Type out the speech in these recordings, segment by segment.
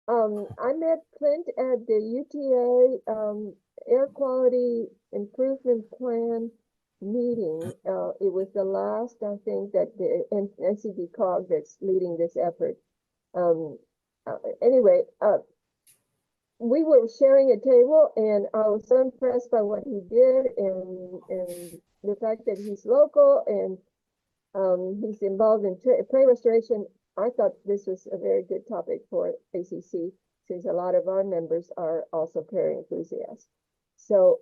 I met Clint at the UTA Air Quality Improvement Plan meeting. It was the last, I think, that the NCD cog that's leading this effort. Um, anyway, we were sharing a table, and I was so impressed by what he did, and the fact that he's local and he's involved in prey restoration. I thought this was a very good topic for ACC, since a lot of our members are also prairie enthusiasts. So,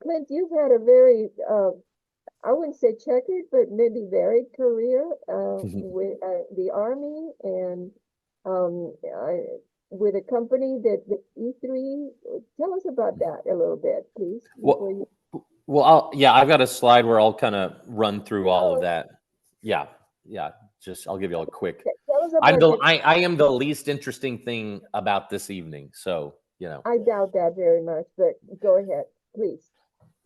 Clint, you've had a very, I wouldn't say checkered, but maybe varied career with the Army and with a company that the E3. Tell us about that a little bit, please, before Well, you. yeah, I've got a slide where I'll kind of run through all of No, that. Yeah, yeah. Just I'll give you a quick. tell us about the. I am the least interesting thing about this evening, so you know. I doubt that very much, but go ahead, please.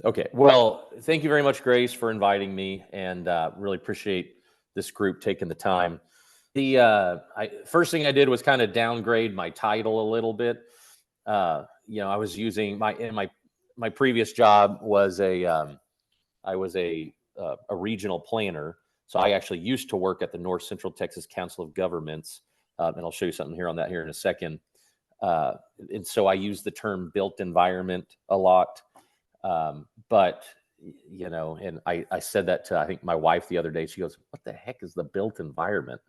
Okay. Well, thank you very much, Grace, for inviting me, and really appreciate this group taking the time. The first thing I did was kind of downgrade my title a little bit. I was using my previous job was I was a regional planner, so I actually used to work at the North Central Texas Council of Governments, and I'll show you something here on that here in a second. And so I use the term built environment a lot. But and I said that to, I think, my wife the other day. She goes, "What the heck is the built environment?"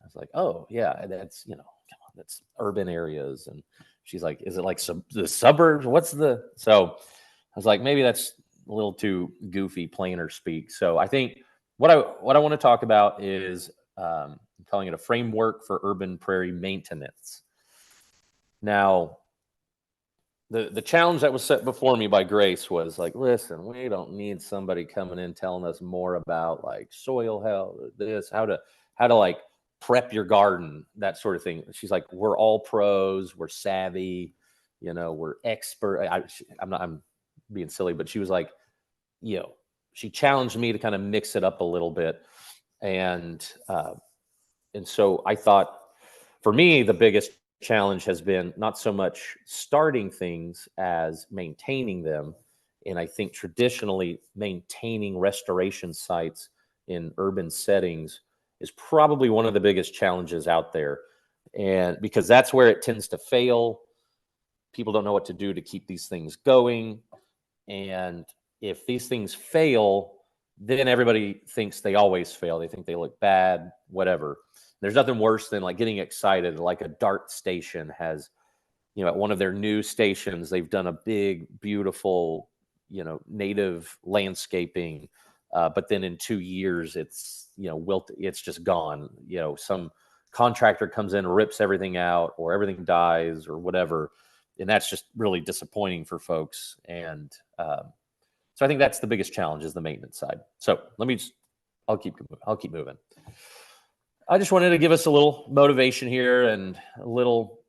I was like, "Oh yeah, that's come on, that's urban areas." And she's like, "Is it like the suburbs? What's the?" So I was like, maybe that's a little too goofy planner speak. So I think what I want to talk about is I'm calling it a framework for urban prairie maintenance. Now, the challenge that was set before me by Grace was like, listen, we don't need somebody coming in telling us more about like soil health, this, how to like prep your garden, that sort of thing. She's like, we're all pros, we're savvy, we're expert. I'm being silly, but she was like, she challenged me to kind of mix it up a little bit, and so I thought, for me, the biggest challenge has been not so much starting things as maintaining them. And I think traditionally maintaining restoration sites in urban settings is probably one of the biggest challenges out there. And because that's where it tends to fail, people don't know what to do to keep these things going. And if these things fail, then everybody thinks they always fail. They think they look bad, whatever. There's nothing worse than like getting excited, like a DART station has, at one of their new stations, they've done a big, beautiful, native landscaping. But then in 2 years, it's, wilt, it's just gone. Some contractor comes in, rips everything out, or everything dies, or whatever. And that's just really disappointing for folks. And so I think that's the biggest challenge, is the maintenance side. So I'll keep moving. I just wanted to give us a little motivation here and a little,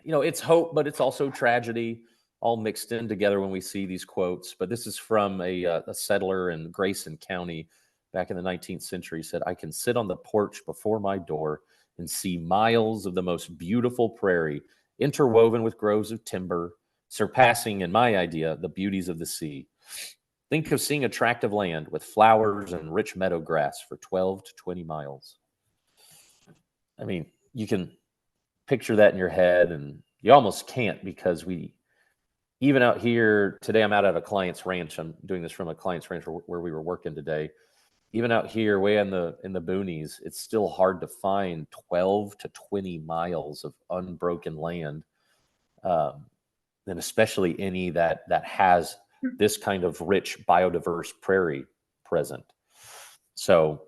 it's hope, but it's also tragedy, all mixed in together when we see these quotes. But this is from a settler in Grayson County back in the 19th century. He said, "I can sit on the porch before my door and see miles of the most beautiful prairie, interwoven with groves of timber, surpassing, in my idea, the beauties of the sea. Think of seeing a tract of land with flowers and rich meadow grass for 12 to 20 miles. I mean, you can picture that in your head, and you almost can't, because even out here today, I'm out at a client's ranch. I'm doing this from a client's ranch where we were working today. Even out here, way in the boonies, it's still hard to find 12 to 20 miles of unbroken land, and especially any that has this kind of rich biodiverse prairie present. So,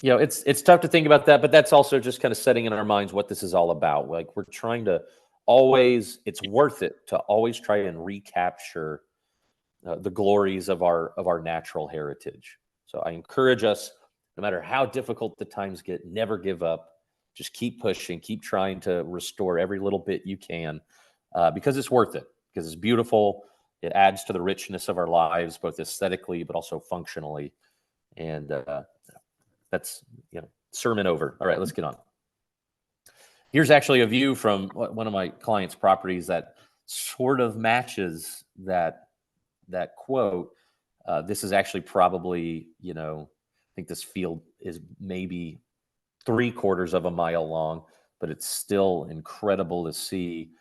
it's tough to think about that, but that's also just kind of setting in our minds what this is all about. Like, we're trying to it's worth it to always try and recapture the glories of our natural heritage. So I encourage us, no matter how difficult the times get, never give up. Just keep pushing, keep trying to restore every little bit you can, because it's worth it, because it's beautiful. It adds to the richness of our lives, both aesthetically, but also functionally. And that's, sermon over. All right, let's get on. Here's actually a view from one of my clients' properties that sort of matches that quote. This is actually probably, I think this field is maybe 3/4 of a mile long, but it's still incredible to see,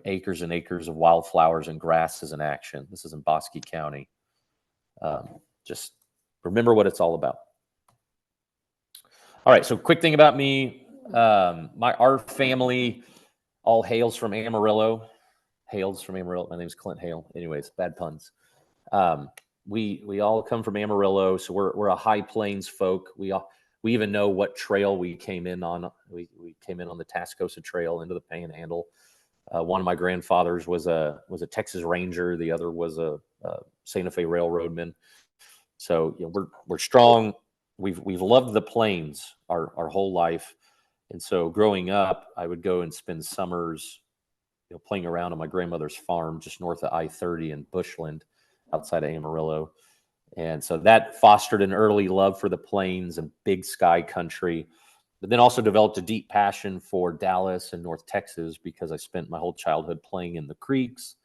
acres and acres of wildflowers and grasses in action. This is in Bosque County. Just remember what it's all about. All right, so quick thing about me. Our family all hails from Amarillo. Hails from Amarillo. My name's Clint Hail. Anyways, bad puns. We all come from Amarillo, so we're a High Plains folk. We even know what trail we came in on. We came in on the Tascosa Trail into the Panhandle. One of my grandfathers was a Texas Ranger. The other was a Santa Fe Railroadman. So we're strong. We've loved the plains our whole life, and so growing up, I would go and spend summers, playing around on my grandmother's farm just north of I-30 in Bushland, outside of Amarillo. And so that fostered an early love for the plains and big sky country, but then also developed a deep passion for Dallas and North Texas because I spent my whole childhood playing in the creeks,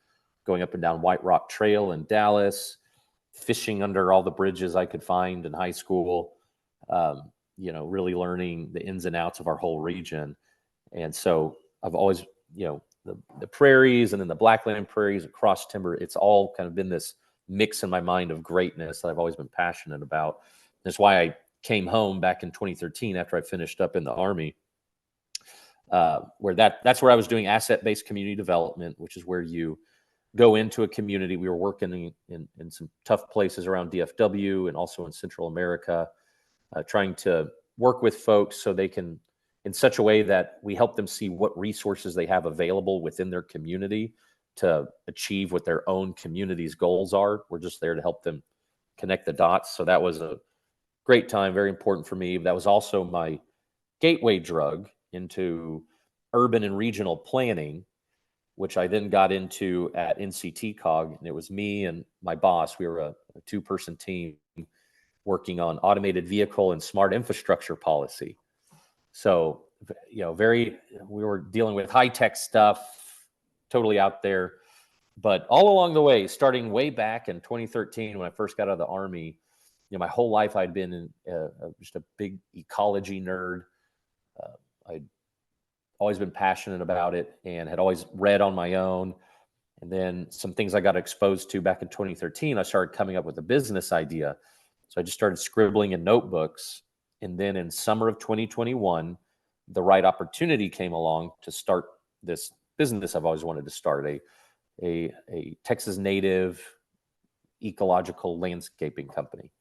going up and down White Rock Trail in Dallas, fishing under all the bridges I could find in high school, really learning the ins and outs of our whole region. And so I've always, the prairies and then the Blackland prairies and cross timber, it's all kind of been this mix in my mind of greatness that I've always been passionate about. That's why I came home back in 2013 after I finished up in the Army, where that's where I was doing asset-based community development, which is where you go into a community. We were working in some tough places around DFW and also in Central America, trying to work with folks so they can, in such a way that we help them see what resources they have available within their community to achieve what their own community's goals are. We're just there to help them connect the dots. So that was a great time, very important for me. That was also my gateway drug into urban and regional planning, which I then got into at NCT COG. And it was me and my boss. We were a two-person team working on automated vehicle and smart infrastructure policy. So, we were dealing with high-tech stuff, totally out there. But all along the way, starting way back in 2013, when I first got out of the Army, my whole life I'd been just a big ecology nerd. I'd always been passionate about it and had always read on my own. And then some things I got exposed to back in 2013, I started coming up with a business idea. So I just started scribbling in notebooks. And then in summer of 2021, the right opportunity came along to start this business I've always wanted to start, a Texas native ecological landscaping company.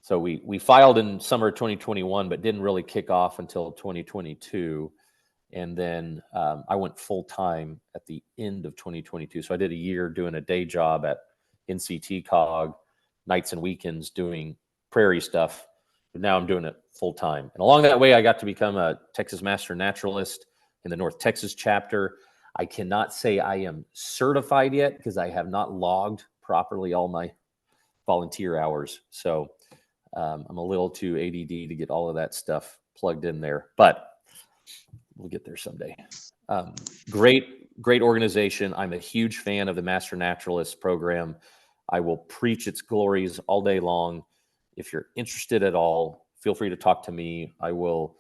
So we filed in summer 2021, but didn't really kick off until 2022. And then I went full time at the end of 2022. So I did a year doing a day job at NCT COG, nights and weekends doing prairie stuff. But now I'm doing it full time. And along that way, I got to become a Texas Master Naturalist in the North Texas chapter. I cannot say I am certified yet because I have not logged properly all my volunteer hours. So I'm a little too ADD to get all of that stuff plugged in there, but we'll get there someday. Great organization. I'm a huge fan of the Master Naturalist program. I will preach its glories all day long. If you're interested at all, feel free to talk to me. I will,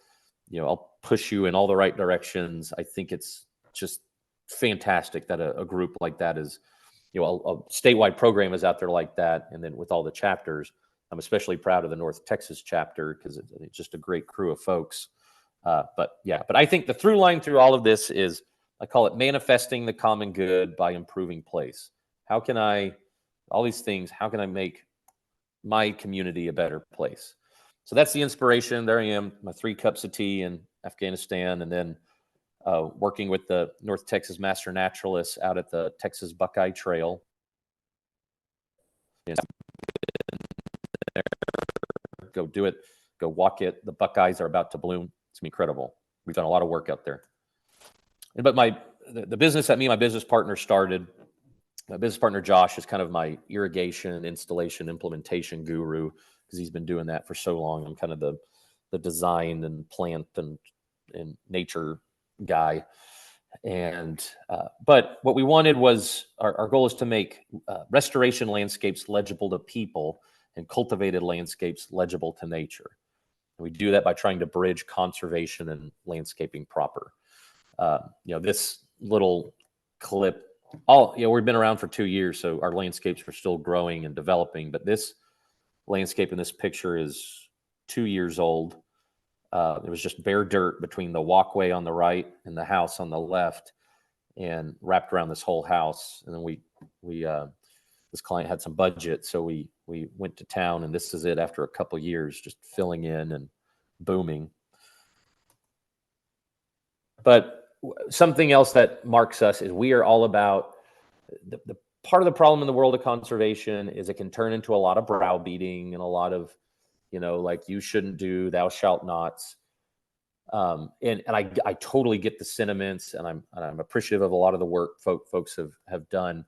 I'll push you in all the right directions. I think it's just fantastic that a group like that is, a statewide program is out there like that. And then with all the chapters, I'm especially proud of the North Texas chapter because it's just a great crew of folks. But I think the through line through all of this is, I call it manifesting the common good by improving place. How can I make my community a better place? So that's the inspiration. There I am, my 3 cups of tea in Afghanistan, and then working with the North Texas Master Naturalists out at the Texas Buckeye Trail. Go do it. Go walk it. The Buckeyes are about to bloom. It's incredible. We've done a lot of work out there. But the business that me and my business partner started, my business partner Josh is kind of my irrigation, installation, implementation guru because he's been doing that for so long. I'm kind of the design and plant and and nature guy. And but what we wanted was our goal is to make restoration landscapes legible to people and cultivated landscapes legible to nature. And we do that by trying to bridge conservation and landscaping proper. This little clip, we've been around for 2 years, so our landscapes are still growing and developing. But this landscape in this picture is 2 years old. It was just bare dirt between the walkway on the right and the house on the left, and wrapped around this whole house. And then we this client had some budget, so we went to town, and this is it after a couple years, just filling in and booming. But something else that marks us is we are all about the part of the problem in the world of conservation is it can turn into a lot of browbeating and a lot of, like, you shouldn't do, thou shalt nots. And I totally get the sentiments, and I'm appreciative of a lot of the work folks have done.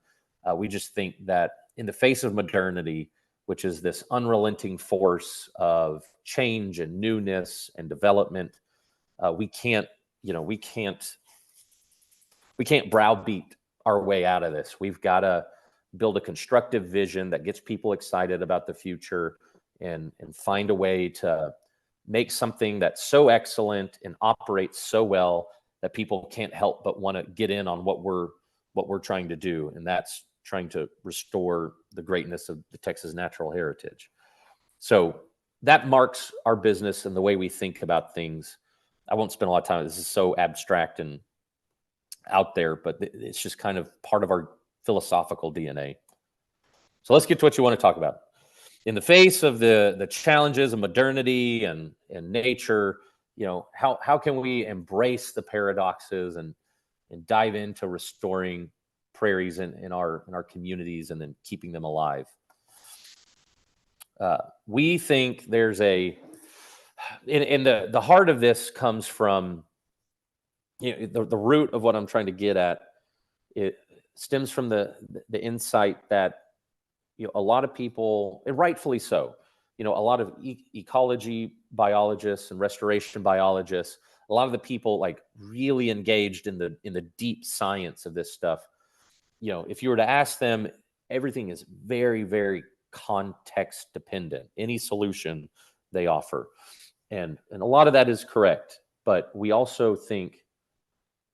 We just think that in the face of modernity, which is this unrelenting force of change and newness and development, we can't browbeat our way out of this. We've got to build a constructive vision that gets people excited about the future, and find a way to make something that's so excellent and operates so well that people can't help but want to get in on what we're trying to do, and that's trying to restore the greatness of the Texas natural heritage. So that marks our business and the way we think about things. I won't spend a lot of time. This is so abstract and out there, but it's just kind of part of our philosophical DNA. So let's get to what you want to talk about. In the face of the challenges of modernity and nature, how can we embrace the paradoxes and dive into restoring prairies in our communities and then keeping them alive? We think there's in the heart of this comes from the root of what I'm trying to get at. It stems from the insight that a lot of people, and rightfully so, a lot of ecology biologists and restoration biologists, a lot of the people like really engaged in the deep science of this stuff. If you were to ask them, everything is very, very context dependent, any solution they offer. And a lot of that is correct. But we also think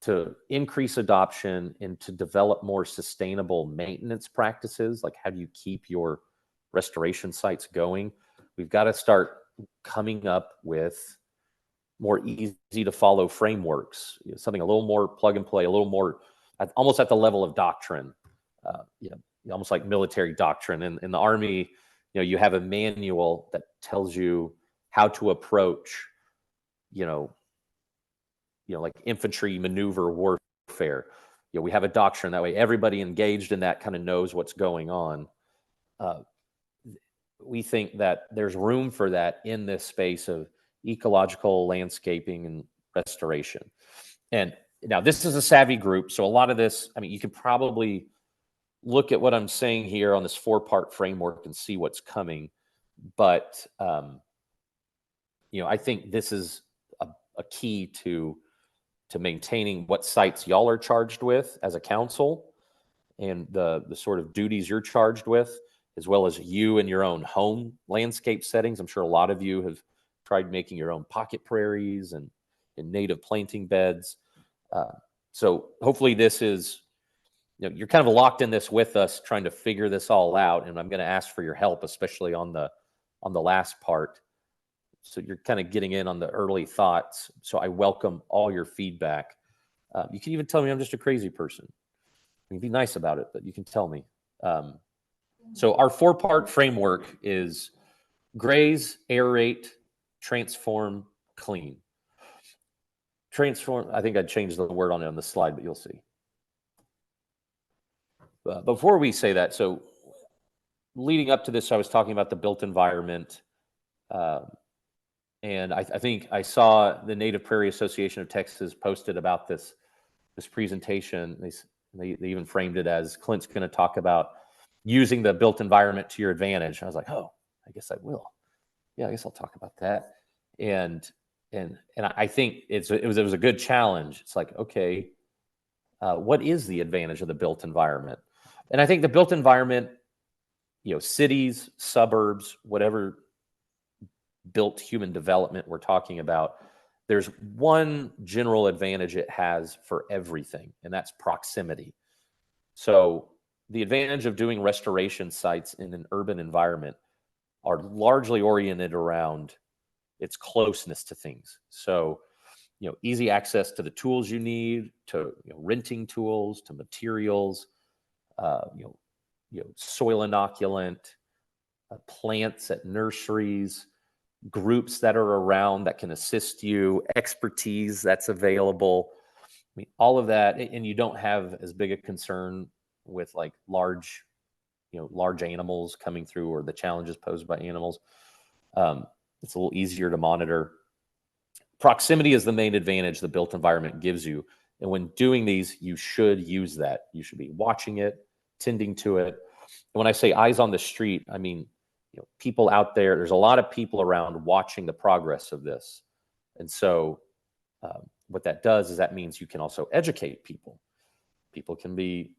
to increase adoption and to develop more sustainable maintenance practices, like how do you keep your restoration sites going, we've got to start coming up with more easy to follow frameworks, something a little more plug and play, a little more almost at the level of doctrine, almost like military doctrine. In the Army, you have a manual that tells you how to approach, like infantry maneuver warfare. We have a doctrine that way everybody engaged in that kind of knows what's going on. We think that there's room for that in this space of ecological landscaping and restoration. And now this is a savvy group, so a lot of this, you could probably look at what I'm saying here on this 4-part framework and see what's coming. But I think this is a key to maintaining what sites y'all are charged with as a council, and the sort of duties you're charged with, as well as you and your own home landscape settings. I'm sure a lot of you have tried making your own pocket prairies and native planting beds. So hopefully this is, you're kind of locked in this with us, trying to figure this all out. And I'm going to ask for your help, especially on the last part. So you're kind of getting in on the early thoughts. So I welcome all your feedback. You can even tell me I'm just a crazy person. You can be nice about it, but you can tell me. So our 4-part framework is graze, aerate, transform, clean. Transform, I think I changed the word on it on the slide, but you'll see. Before we say that, so leading up to this, I was talking about the built environment. And I think I saw the Native Prairie Association of Texas posted about this presentation. They even framed it as Clint's going to talk about using the built environment to your advantage. I was like, oh, I guess I will. Yeah, I guess I'll talk about that. And and I think it was a good challenge. It's like, okay, what is the advantage of the built environment? And I think the built environment, cities, suburbs, whatever built human development we're talking about, there's one general advantage it has for everything, and that's proximity. So the advantage of doing restoration sites in an urban environment are largely oriented around its closeness to things. So, easy access to the tools you need, to renting tools, to materials, uh, you know, soil inoculant, plants at nurseries, groups that are around that can assist you, expertise that's available. I mean, all of that, and you don't have as big a concern with like large animals coming through, or the challenges posed by animals. It's a little easier to monitor. Proximity is the main advantage the built environment gives you. And when doing these, you should use that. You should be watching it, tending to it. And when I say eyes on the street, I mean, people out there, there's a lot of people around watching the progress of this. And so what that does is that means you can also educate people. People can be,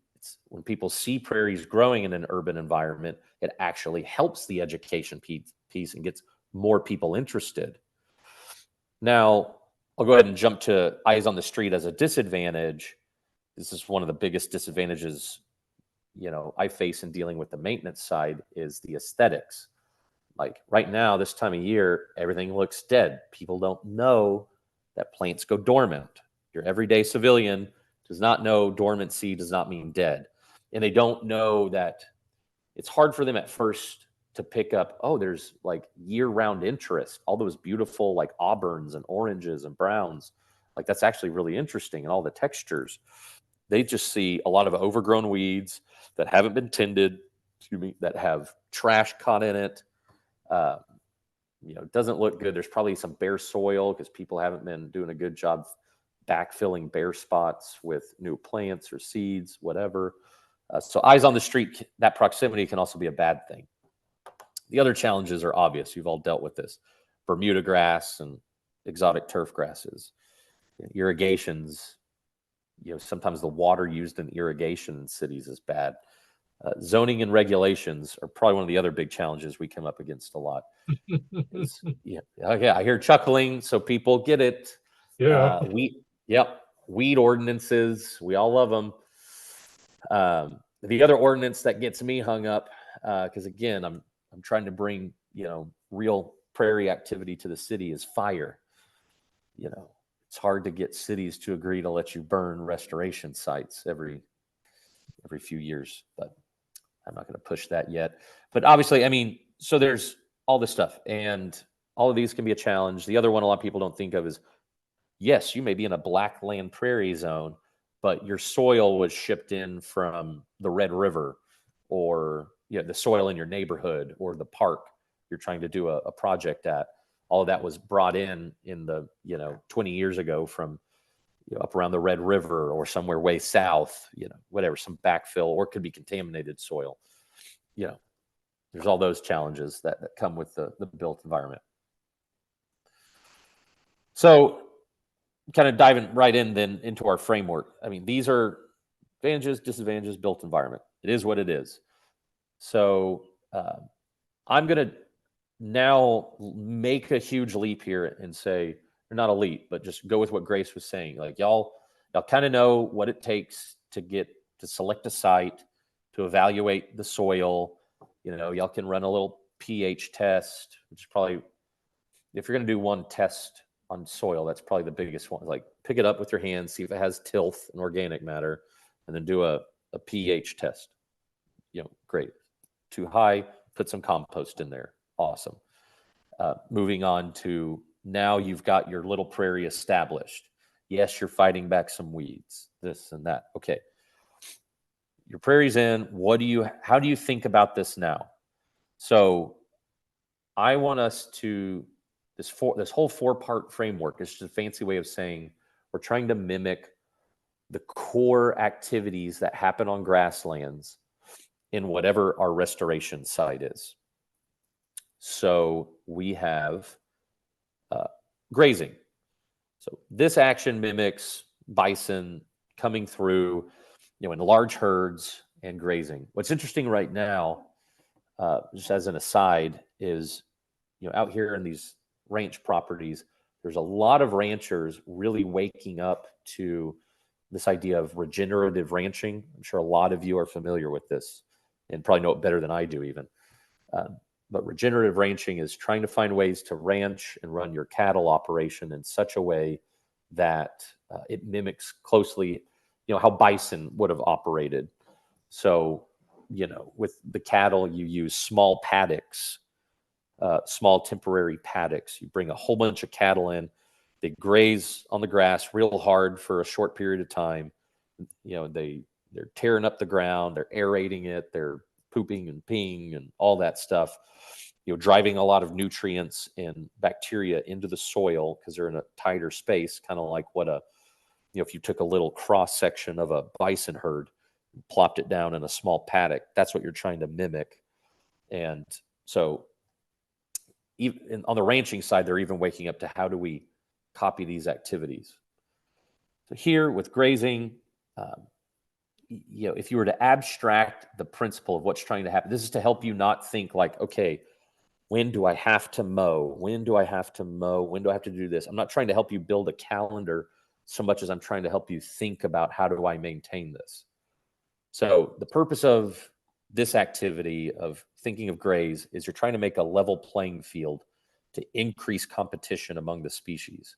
when people see prairies growing in an urban environment, it actually helps the education piece and gets more people interested. Now, I'll go ahead and jump to eyes on the street as a disadvantage. This is one of the biggest disadvantages, I face in dealing with the maintenance side, is the aesthetics. Like right now, this time of year, everything looks dead. People don't know that plants go dormant. Your everyday civilian does not know dormancy does not mean dead. And they don't know that it's hard for them at first to pick up, oh, there's like year-round interest, all those beautiful like auburns and oranges and browns. Like that's actually really interesting, and all the textures. They just see a lot of overgrown weeds that haven't been tended, that have trash caught in it. It doesn't look good. There's probably some bare soil because people haven't been doing a good job backfilling bare spots with new plants or seeds, whatever. So eyes on the street, that proximity can also be a bad thing. The other challenges are obvious. You've all dealt with this. Bermuda grass and exotic turf grasses. Irrigations, sometimes the water used in irrigation in cities is bad. Zoning and regulations are probably one of the other big challenges we come up against a lot. Okay, I hear chuckling, so people get it. Yeah. Weed ordinances, we all love them. The other ordinance that gets me hung up, because again, I'm trying to bring real prairie activity to the city, is fire. It's hard to get cities to agree to let you burn restoration sites every few years, but I'm not going to push that yet. But obviously, I mean, so there's all this stuff, and all of these can be a challenge. The other one a lot of people don't think of is, yes, you may be in a black land prairie zone, but your soil was shipped in from the Red River, or the soil in your neighborhood, or the park you're trying to do a project at. All of that was brought in the 20 years ago from up around the Red River or somewhere way south, whatever, some backfill, or it could be contaminated soil. There's all those challenges that come with the built environment. So kind of diving right in then into our framework. I mean, these are advantages, disadvantages, built environment. It is what it is. So I'm going to now make a huge leap here and say, or not a leap, but just go with what Grace was saying. Like y'all kind of know what it takes to select a site, to evaluate the soil. Y'all can run a little pH test, which is probably, if you're going to do one test on soil, that's probably the biggest one. Like pick it up with your hands, see if it has tilth and organic matter, and then do a pH test. Great. Too high, put some compost in there. Awesome. Moving on to, now you've got your little prairie established. Yes, you're fighting back some weeds, this and that. Okay. Your prairie's in. How do you think about this now? So I want us to, this whole 4-part framework is just a fancy way of saying we're trying to mimic the core activities that happen on grasslands in whatever our restoration site is. So we have grazing. So this action mimics bison coming through, in large herds and grazing. What's interesting right now, just as an aside, is out here in these ranch properties, there's a lot of ranchers really waking up to this idea of regenerative ranching. I'm sure a lot of you are familiar with this and probably know it better than I do even. But regenerative ranching is trying to find ways to ranch and run your cattle operation in such a way that it mimics closely, how bison would have operated. So, with the cattle, you use small paddocks, small temporary paddocks. You bring a whole bunch of cattle in, they graze on the grass real hard for a short period of time. They're tearing up the ground, they're aerating it, they're pooping and peeing and all that stuff, driving a lot of nutrients and bacteria into the soil because they're in a tighter space, kind of like what if you took a little cross section of a bison herd and plopped it down in a small paddock, that's what you're trying to mimic. And so even on the ranching side, they're even waking up to how do we copy these activities. So here with grazing, if you were to abstract the principle of what's trying to happen, this is to help you not think like, okay, when do I have to mow? When do I have to mow? When do I have to do this? I'm not trying to help you build a calendar so much as I'm trying to help you think about how do I maintain this. So the purpose of this activity of thinking of graze is you're trying to make a level playing field to increase competition among the species.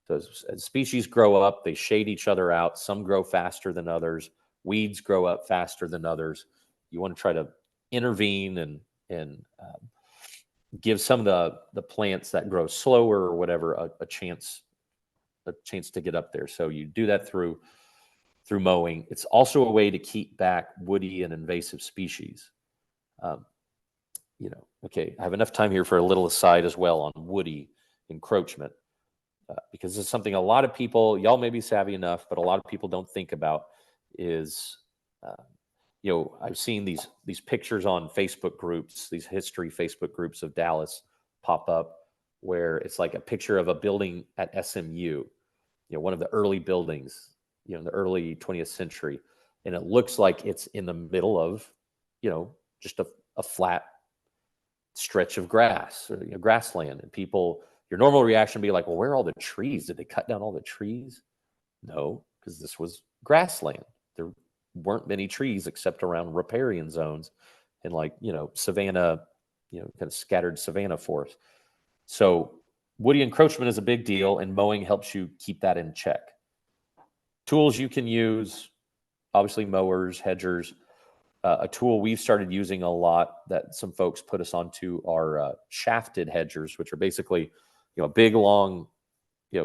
So as species grow up, they shade each other out. Some grow faster than others. Weeds grow up faster than others. You want to try to intervene and give some of the plants that grow slower or whatever a chance to get up there. So you do that through mowing. It's also a way to keep back woody and invasive species. Okay, I have enough time here for a little aside as well on woody encroachment. Because it's something a lot of people, y'all may be savvy enough, but a lot of people don't think about is, I've seen these pictures on Facebook groups, these history Facebook groups of Dallas pop up where it's like a picture of a building at SMU, one of the early buildings, in the early 20th century. And it looks like it's in the middle of, just a flat stretch of grass, or, grassland. And people, your normal reaction would be like, well, where are all the trees? Did they cut down all the trees? No, because this was grassland. There weren't many trees except around riparian zones and savanna, kind of scattered savanna forest. So woody encroachment is a big deal, and mowing helps you keep that in check. Tools you can use, obviously mowers, hedgers. A tool we've started using a lot that some folks put us onto are shafted hedgers, which are basically a big long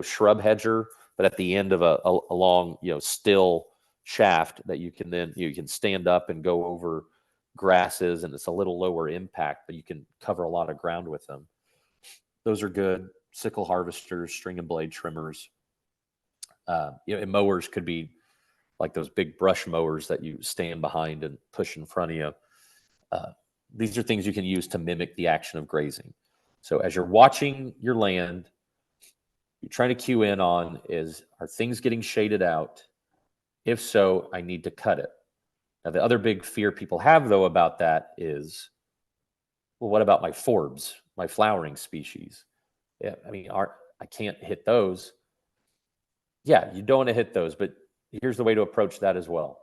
shrub hedger, but at the end of a long still shaft that you can stand up and go over grasses, and it's a little lower impact, but you can cover a lot of ground with them. Those are good. Sickle harvesters, string and blade trimmers. And mowers could be like those big brush mowers that you stand behind and push in front of you. These are things you can use to mimic the action of grazing. So as you're watching your land, you're trying to cue in on are things getting shaded out? If so, I need to cut it. Now, the other big fear people have, though, about that is, well, what about my forbs, my flowering species? Yeah, I can't hit those. Yeah, you don't want to hit those, but here's the way to approach that as well.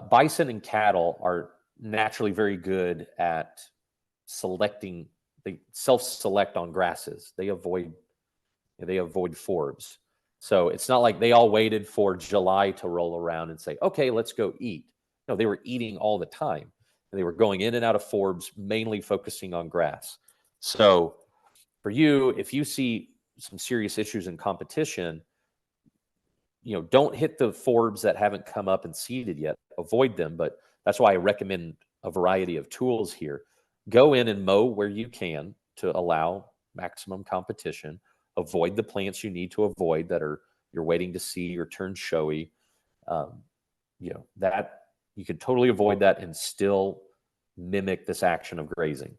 Bison and cattle are naturally very good at selecting. They self-select on grasses. They avoid forbs. So it's not like they all waited for July to roll around and say, okay, let's go eat. No, they were eating all the time. They were going in and out of forbs, mainly focusing on grass. So for you, if you see some serious issues in competition, don't hit the forbs that haven't come up and seeded yet. Avoid them, but that's why I recommend a variety of tools here. Go in and mow where you can to allow maximum competition. Avoid the plants you need to avoid that you're waiting to see or turn showy. That you can totally avoid that and still mimic this action of grazing.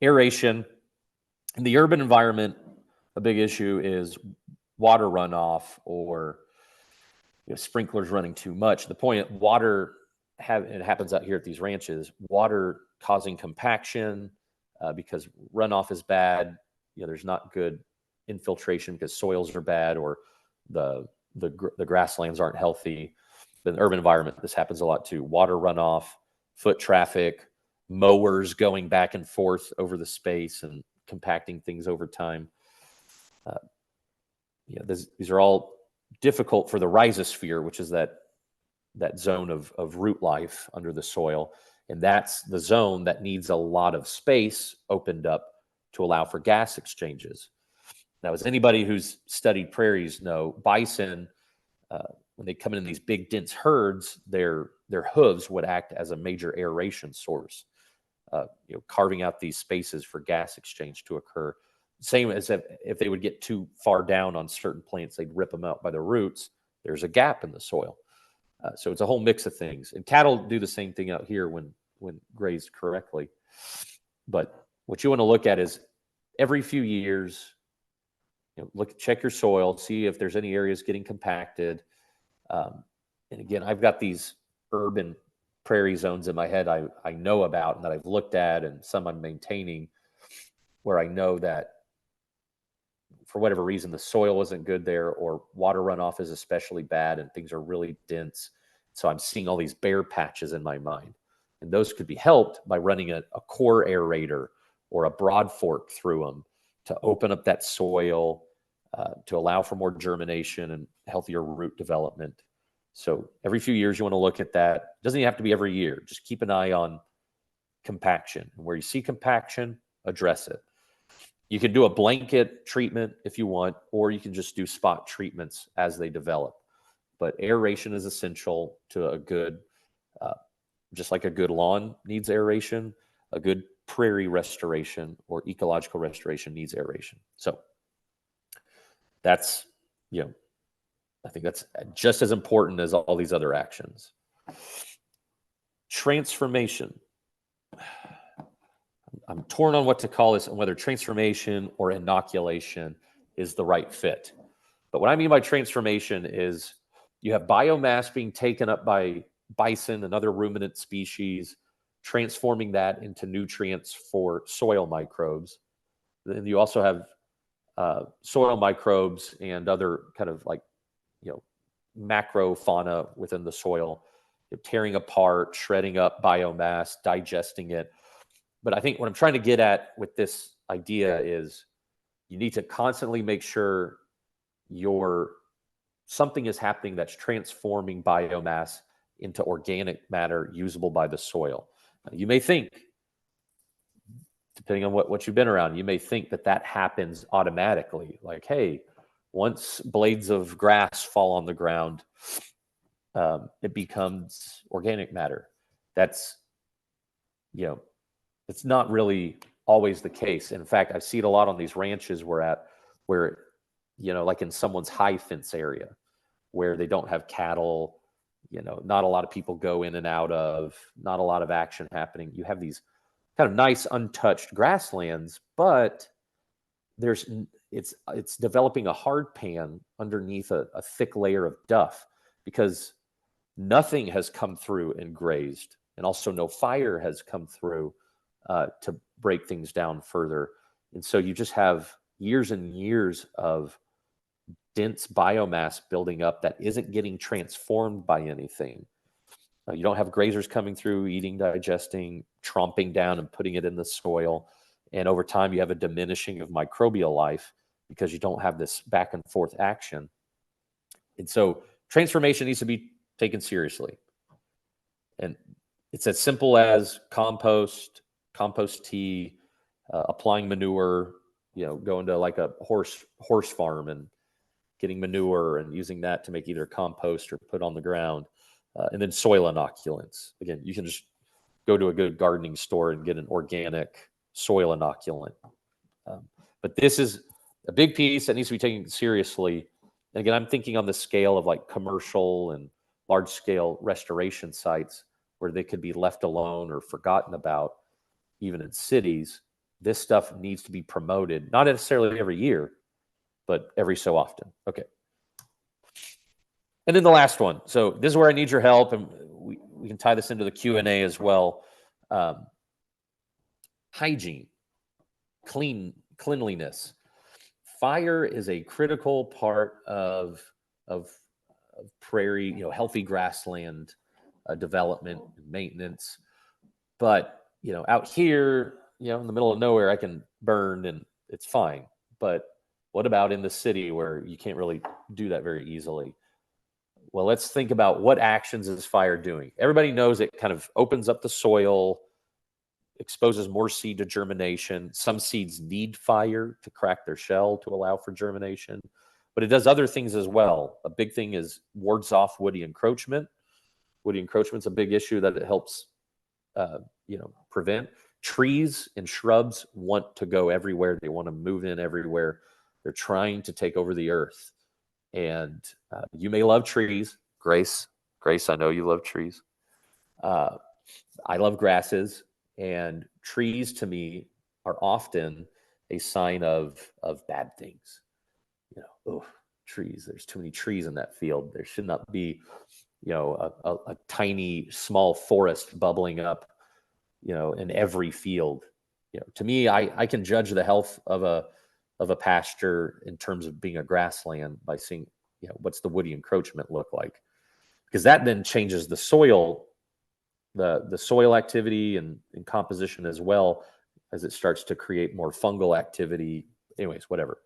Aeration. In the urban environment, a big issue is water runoff or sprinklers running too much. The point, it happens out here at these ranches, water causing compaction because runoff is bad. There's not good infiltration because soils are bad or the grasslands aren't healthy. But in the urban environment, this happens a lot too. Water runoff, foot traffic, mowers going back and forth over the space and compacting things over time. These are all difficult for the rhizosphere, which is that zone of root life under the soil. And that's the zone that needs a lot of space opened up to allow for gas exchanges. Now, as anybody who's studied prairies know, bison, when they come in these big dense herds, their hooves would act as a major aeration source, carving out these spaces for gas exchange to occur. Same as if they would get too far down on certain plants, they'd rip them out by the roots. There's a gap in the soil. So it's a whole mix of things. And cattle do the same thing out here when grazed correctly. But what you want to look at is every few years, check your soil, see if there's any areas getting compacted. And again, I've got these urban prairie zones in my head I know about and that I've looked at, and some I'm maintaining, where I know that for whatever reason the soil isn't good there, or water runoff is especially bad and things are really dense. So I'm seeing all these bare patches in my mind. And those could be helped by running a core aerator or a broad fork through them to open up that soil, to allow for more germination and healthier root development. So every few years you want to look at that. It doesn't even have to be every year. Just keep an eye on compaction. And where you see compaction, address it. You can do a blanket treatment if you want, or you can just do spot treatments as they develop. But aeration is essential to a good, just like a good lawn needs aeration, a good prairie restoration or ecological restoration needs aeration. So that's, I think that's just as important as all these other actions. Transformation. I'm torn on what to call this and whether transformation or inoculation is the right fit. But what I mean by transformation is you have biomass being taken up by bison and other ruminant species, transforming that into nutrients for soil microbes. Then you also have soil microbes and other kind of like, macro fauna within the soil, tearing apart, shredding up biomass, digesting it. But I think what I'm trying to get at with this idea is you need to constantly make sure something is happening that's transforming biomass into organic matter usable by the soil. Now, you may think, depending on what you've been around, you may think that happens automatically. Like, hey, once blades of grass fall on the ground, it becomes organic matter. That's, it's not really always the case. In fact, I see it a lot on these ranches where, like in someone's high fence area where they don't have cattle, not a lot of people go in and out of, not a lot of action happening. You have these kind of nice untouched grasslands, but it's developing a hard pan underneath a thick layer of duff because nothing has come through and grazed, and also no fire has come through to break things down further. And so you just have years and years of dense biomass building up that isn't getting transformed by anything. You don't have grazers coming through, eating, digesting, tromping down and putting it in the soil. And over time, you have a diminishing of microbial life because you don't have this back and forth action. And so transformation needs to be taken seriously. And it's as simple as compost tea, applying manure, going to like a horse farm and getting manure and using that to make either compost or put on the ground. And then soil inoculants. Again, you can just go to a good gardening store and get an organic soil inoculant. But this is a big piece that needs to be taken seriously. And again, I'm thinking on the scale of like commercial and large scale restoration sites where they could be left alone or forgotten about, even in cities. This stuff needs to be promoted, not necessarily every year, but every so often. Okay. And then the last one. So this is where I need your help, and we can tie this into the Q&A as well. Hygiene, cleanliness. Fire is a critical part of prairie, healthy grassland development and maintenance. But, out here, in the middle of nowhere, I can burn and it's fine. But what about in the city where you can't really do that very easily? Well, let's think about what actions is fire doing. Everybody knows it kind of opens up the soil, exposes more seed to germination. Some seeds need fire to crack their shell to allow for germination, but it does other things as well. A big thing is wards off woody encroachment. Woody encroachment's a big issue that it helps, prevent. Trees and shrubs want to go everywhere. They want to move in everywhere. They're trying to take over the earth. And you may love trees. Grace, I know you love trees. I love grasses. And trees to me are often a sign of bad things. Trees, there's too many trees in that field. There should not be, a tiny, small forest bubbling up, in every field. To me, I can judge the health of a pasture in terms of being a grassland by seeing, what's the woody encroachment look like? Because that then changes the soil, the soil activity and composition as well, as it starts to create more fungal activity. Anyways, whatever.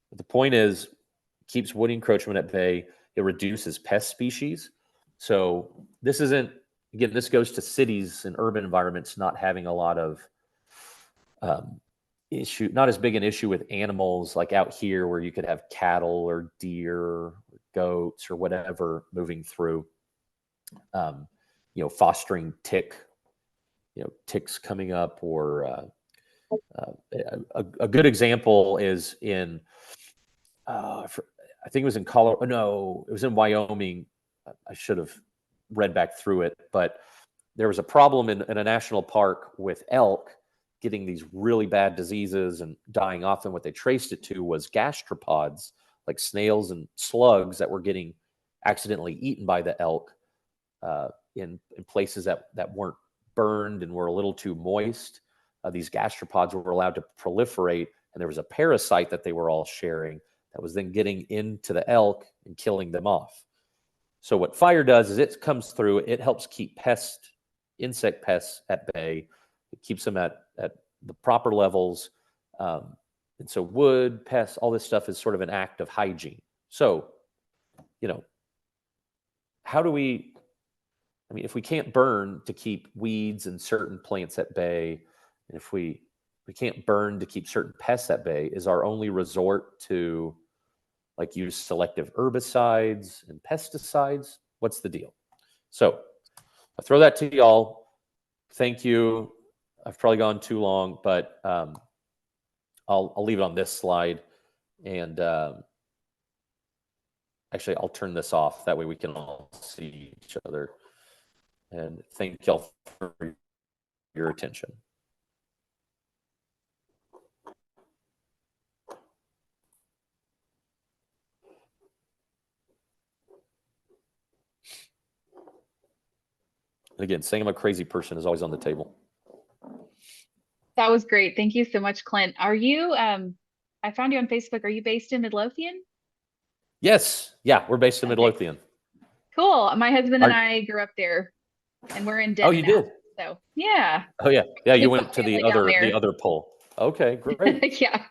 But the point is, it keeps woody encroachment at bay. It reduces pest species. So this isn't, again, this goes to cities and urban environments not having a lot of issue, not as big an issue with animals like out here where you could have cattle or deer or goats or whatever moving through, fostering ticks coming up, or a good example is in, I think it was in Colorado. No, it was in Wyoming. I should have read back through it, but there was a problem in a national park with elk getting these really bad diseases and dying off. And what they traced it to was gastropods, like snails and slugs that were getting accidentally eaten by the elk in places that weren't burned and were a little too moist. These gastropods were allowed to proliferate, and there was a parasite that they were all sharing that was then getting into the elk and killing them off. So what fire does is it comes through, it helps keep insect pests at bay. It keeps them at the proper levels. And so wood, pests, all this stuff is sort of an act of hygiene. So, how do we, if we can't burn to keep weeds and certain plants at bay, and if we can't burn to keep certain pests at bay, is our only resort to use selective herbicides and pesticides? What's the deal? So I throw that to y'all. Thank you. I've probably gone too long, but I'll leave it on this slide. And actually, I'll turn this off. That way we can all see each other. And thank y'all for your attention. And again, saying I'm a crazy person is always on the table. That was great. Thank you so much, Clint. Are you, I found you on Facebook. Are you based in Midlothian? Yes. Yeah, we're based in Midlothian. Cool. My husband and I grew up there, and we're in Denton. Oh, you did? So, yeah. Oh, yeah. Yeah, you went to the other pole. Okay, great. Yeah.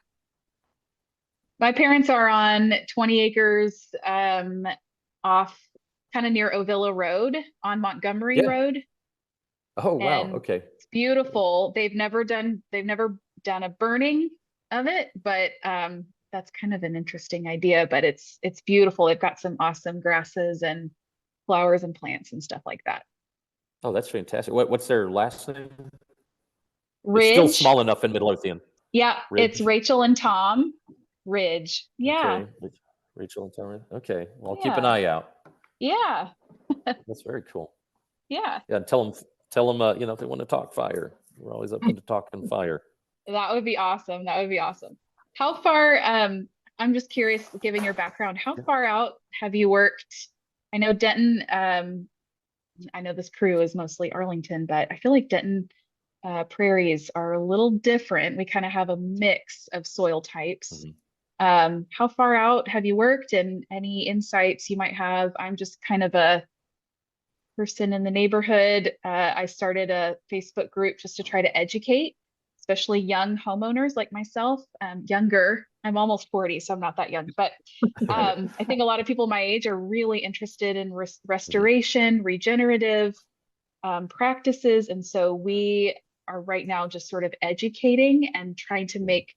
My parents are on 20 acres off kind of near Ovilla Road on Montgomery Road. Oh, wow. And okay. It's beautiful. They've never done a burning of it, but that's kind of an interesting idea, but it's beautiful. They've got some awesome grasses and flowers and plants and stuff like that. Oh, that's fantastic. What's their last name? Ridge. It's still small enough in Midlothian. Yeah, Ridge. It's Rachel and Tom Ridge. Yeah. Okay. Rachel and Tom. Okay. Well, I'll keep an eye out. Yeah. That's very cool. Yeah. Yeah. Tell them, if they want to talk fire, we're always open to talking fire. That would be awesome. How far, I'm just curious, given your background, how far out have you worked? I know Denton, I know this crew is mostly Arlington, but I feel like Denton prairies are a little different. We kind of have a mix of soil types. Mhm. How far out have you worked, and any insights you might have? I'm just kind of a person in the neighborhood. I started a Facebook group just to try to educate, especially young homeowners like myself, younger. I'm almost 40, so I'm not that young, but I think a lot of people my age are really interested in Mhm. restoration, regenerative practices. And so we are right now just sort of educating and trying to make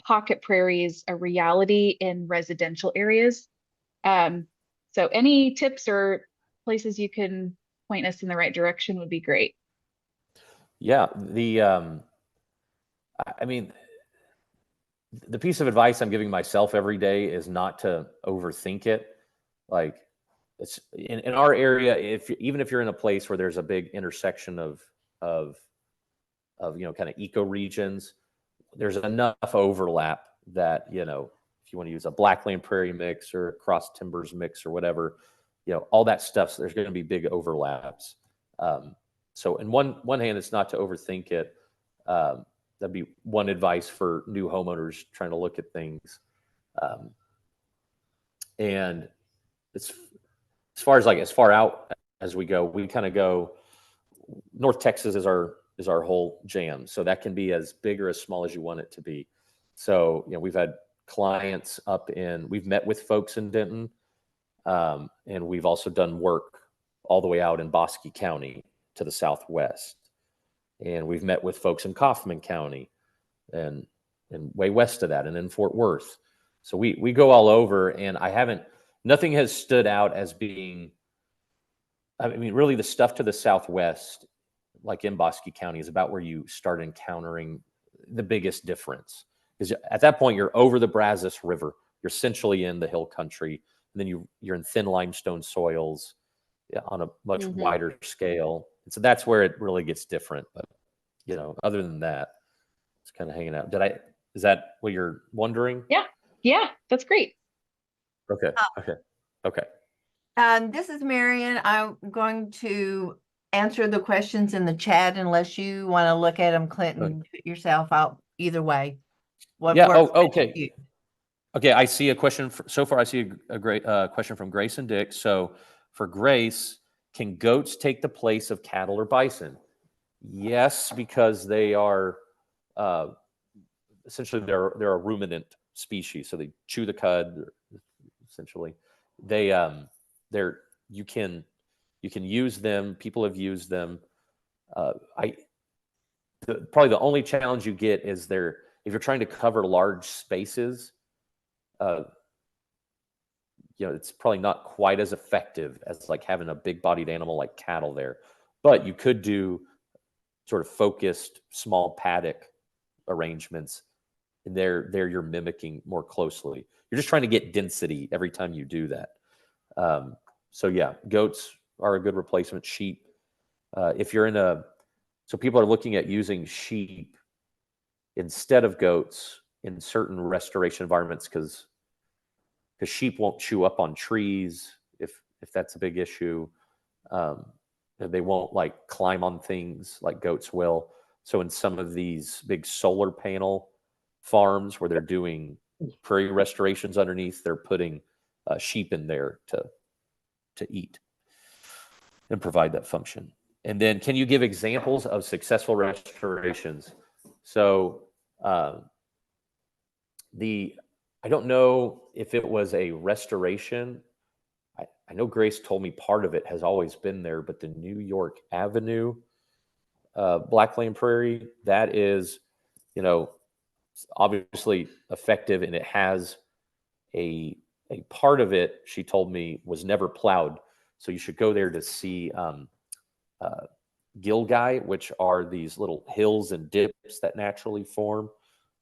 pocket prairies a reality in residential areas. Um, so any tips or places you can point us in the right direction would be great. Yeah, I mean, the piece of advice I'm giving myself every day is not to overthink it. Like, it's in our area, even if you're in a place where there's a big intersection of kind of eco regions, there's enough overlap that, if you want to use a Blackland Prairie mix or a Cross Timbers mix or whatever, all that stuff, so there's going to be big overlaps. So in one hand, it's not to overthink it. That'd be one advice for new homeowners trying to look at things. Um, and it's as far out as we go, we kind of go. North Texas is our whole jam. So that can be as big or as small as you want it to be. So, we've had clients we've met with folks in Denton, and we've also done work all the way out in Bosque County to the southwest. And we've met with folks in Kaufman County and way west of that, and in Fort Worth. So we go all over, and nothing has stood out as being, I mean, really the stuff to the southwest, like in Bosque County, is about where you start encountering the biggest difference. Because at that point, you're over the Brazos River. You're essentially in the hill country. And then you're in thin limestone soils, on a much Mhm. wider scale. And so that's where it really gets different. But, other than that, it's kind of hanging out. Is that what you're wondering? Yeah, yeah, that's great. Okay. Okay. Okay. This is Marion. I'm going to answer the questions in the chat unless you want to look at them, Clinton, yourself out either way. What Yeah. works Oh, best for okay. you? Okay, I see a question. So far, I see a great question from Grace and Dick. So, for Grace, can goats take the place of cattle or bison? Yes, because they are uh, essentially they're a ruminant species. So they chew the cud. Essentially, they're you can use them. People have used them. I Probably the only challenge you get is if you're trying to cover large spaces. Uh, it's probably not quite as effective as like having a big bodied animal like cattle there. But you could do sort of focused small paddock arrangements, and there you're mimicking more closely. You're just trying to get density every time you do that. So yeah, goats are a good replacement. Sheep, if you're so people are looking at using sheep instead of goats in certain restoration environments because sheep won't chew up on trees if that's a big issue. Um, they won't like climb on things like goats will. So in some of these big solar panel farms where they're doing prairie restorations underneath, they're putting sheep in there to eat and provide that function. And then, can you give examples of successful restorations? So uh, I don't know if it was a restoration. I know Grace told me part of it has always been there, but the New York Avenue Blackland Prairie, that is, obviously effective, and it has a part of it, she told me, was never plowed. So you should go there to see gilgai, which are these little hills and dips that naturally form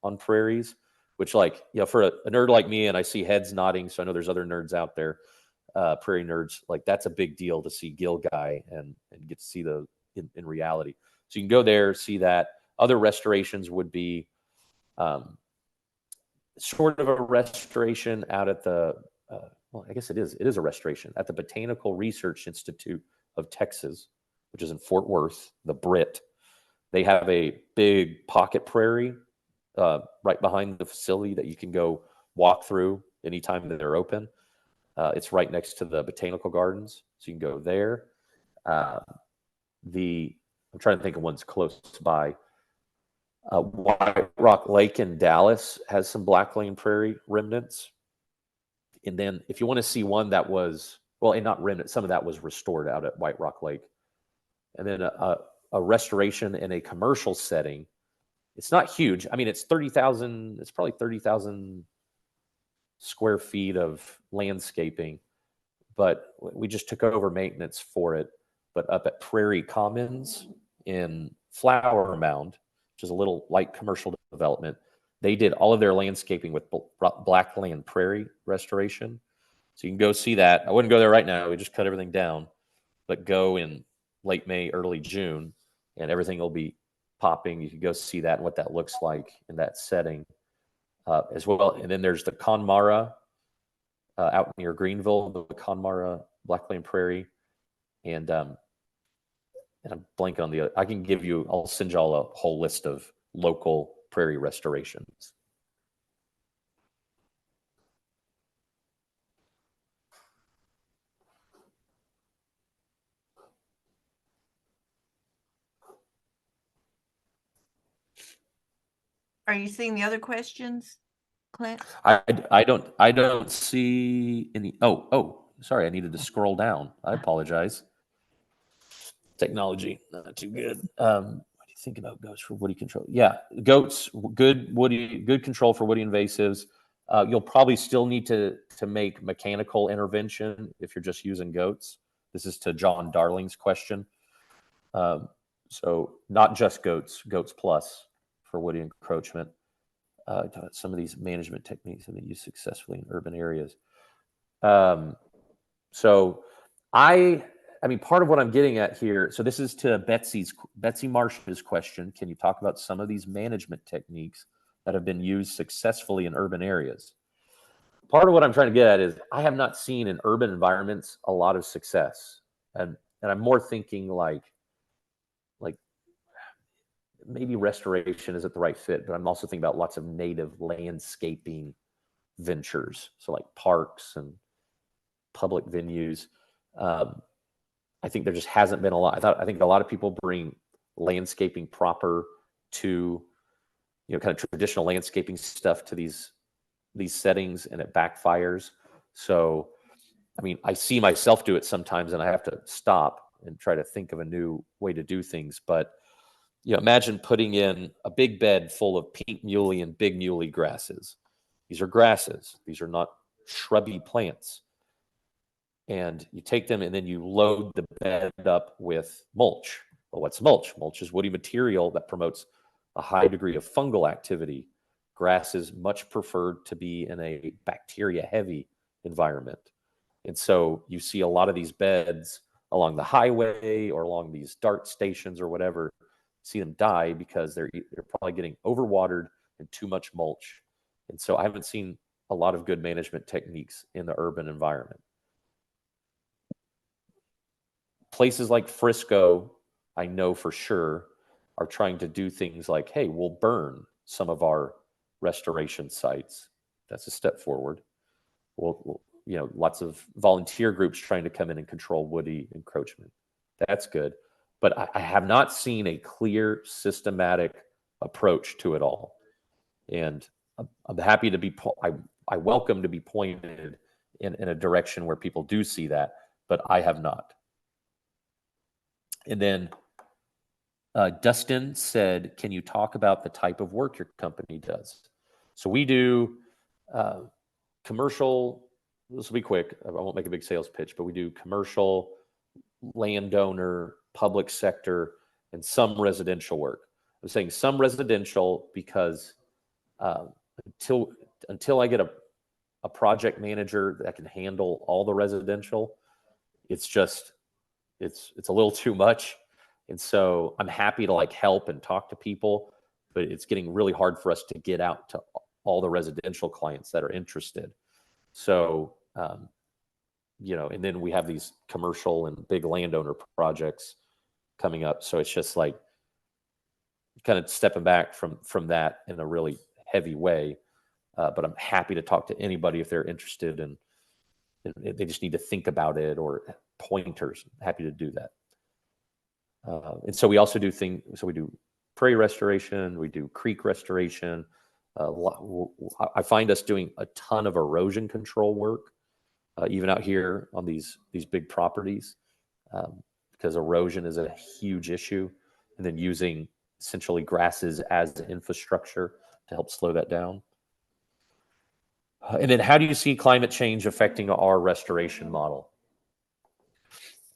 on prairies, which, like, for a nerd like me, and I see heads nodding, so I know there's other nerds out there, prairie nerds, like that's a big deal to see gilgai and get to see the in reality. So you can go there, see that. Other restorations would be sort of a restoration out at the, well, I guess it is a restoration at the Botanical Research Institute of Texas, which is in Fort Worth, the Brit. They have a big pocket prairie right behind the facility that you can go walk through anytime that they're open. It's right next to the botanical gardens, so you can go there. I'm trying to think of ones close by. White Rock Lake in Dallas has some blackland prairie remnants. And then if you want to see one that was, well, and not remnant, some of that was restored out at White Rock Lake. And then a restoration in a commercial setting. It's not huge. I mean, it's probably 30,000 square feet of landscaping, but we just took over maintenance for it. But up at Prairie Commons in Flower Mound, which is a little light commercial development, they did all of their landscaping with blackland prairie restoration. So you can go see that. I wouldn't go there right now. We just cut everything down, but go in late May, early June, and everything will be popping. You can go see that and what that looks like in that setting as well. And then there's the Conmara out near Greenville, the Conmara Blackland Prairie. And I'm blanking on the other. I'll send y'all a whole list of local prairie restorations. Are you seeing the other questions, Clint? I don't see any. Oh, sorry. I needed to scroll down. I apologize. Technology, not too good. What do you think about goats for woody control? Yeah, goats, good control for woody invasives. You'll probably still need to make mechanical intervention if you're just using goats. This is to John Darling's question. So not just goats plus for woody encroachment. Some of these management techniques have been used successfully in urban areas. So I mean, part of what I'm getting at here, so this is to Betsy Marsh's question. Can you talk about some of these management techniques that have been used successfully in urban areas? Part of what I'm trying to get at is I have not seen in urban environments a lot of success. And I'm more thinking like maybe restoration isn't the right fit, but I'm also thinking about lots of native landscaping ventures. So like parks and public venues. I think there just hasn't been a lot. I think a lot of people bring landscaping proper to, kind of traditional landscaping stuff to these settings, and it backfires. So, I mean, I see myself do it sometimes, and I have to stop and try to think of a new way to do things. But, imagine putting in a big bed full of pink muley and big muley grasses. These are grasses. These are not shrubby plants. And you take them and then you load the bed up with mulch. Well, what's mulch? Mulch is woody material that promotes a high degree of fungal activity. Grass is much preferred to be in a bacteria-heavy environment. And so you see a lot of these beds along the highway or along these DART stations or whatever, see them die because they're probably getting overwatered and too much mulch. And so I haven't seen a lot of good management techniques in the urban environment. Places like Frisco, I know for sure, are trying to do things like, hey, we'll burn some of our restoration sites. That's a step forward. We'll lots of volunteer groups trying to come in and control woody encroachment. That's good. But I have not seen a clear, systematic approach to it all. And I'm happy to be, I welcome to be pointed in a direction where people do see that, but I have not. And then Dustin said, can you talk about the type of work your company does? So we do commercial, this will be quick, I won't make a big sales pitch, but we do commercial, landowner, public sector, and some residential work. I'm saying some residential because until I get a project manager that can handle all the residential, it's a little too much. And so I'm happy to help and talk to people, but it's getting really hard for us to get out to all the residential clients that are interested. So, and then we have these commercial and big landowner projects coming up. So it's just like kind of stepping back from that in a really heavy way. But I'm happy to talk to anybody if they're interested and they just need to think about it or pointers. I'm happy to do that. And so we also do so we do prairie restoration, we do creek restoration. I find us doing a ton of erosion control work, even out here on these big properties, because erosion is a huge issue, and then using essentially grasses as infrastructure to help slow that down. And then how do you see climate change affecting our restoration model?